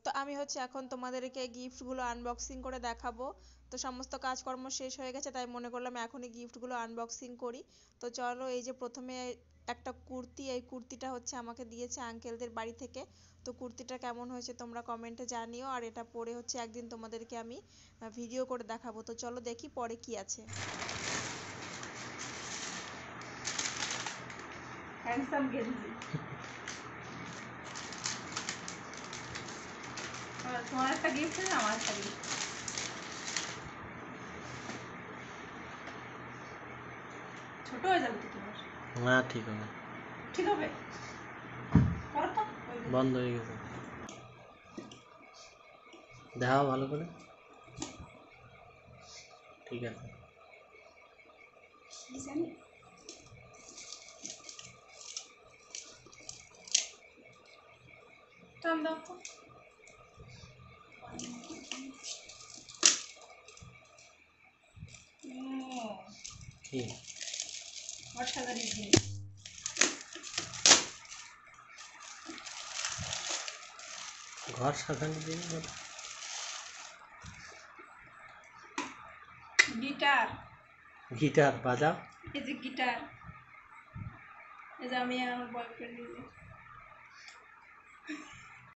তো আমি হচ্ছে এখন তোমাদেরকে গিফটগুলো আনবক্সিং করে দেখাবো। তো সমস্ত কাজকর্ম শেষ হয়ে গেছে, তাই মনে করলাম এখনই গিফটগুলো আনবক্সিং করি। তো চলো, এই যে প্রথমে একটা কুর্তি, এই কুর্তিটা হচ্ছে আমাকে দিয়েছে আঙ্কেলদের বাড়ি থেকে। তো কুর্তিটা কেমন হয়েছে তোমরা কমেন্টে জানিও, আর এটা পরে হচ্ছে একদিন তোমাদেরকে আমি ভিডিও করে দেখাবো। তো চলো দেখি পরে কি আছে। হ্যান্ডসাম গেঞ্জি। তোমার একটা গিফট আছে, আমার একটা গিফট। ছোট হয়ে যাবে তো তোমার। না ঠিক হবে, ঠিক হবে। করো তো। বন্ধ হয়ে গেছে, দেখাও ভালো করে। ঠিক আছে, টান দাও তো। কি ঘর সাজানোর জিনিস। ঘর সাজানোর জিনিস? গিটার। গিটার বাজাও। এই যে গিটার, এই যে আমি আর আমার বয়ফ্রেন্ড নিজে।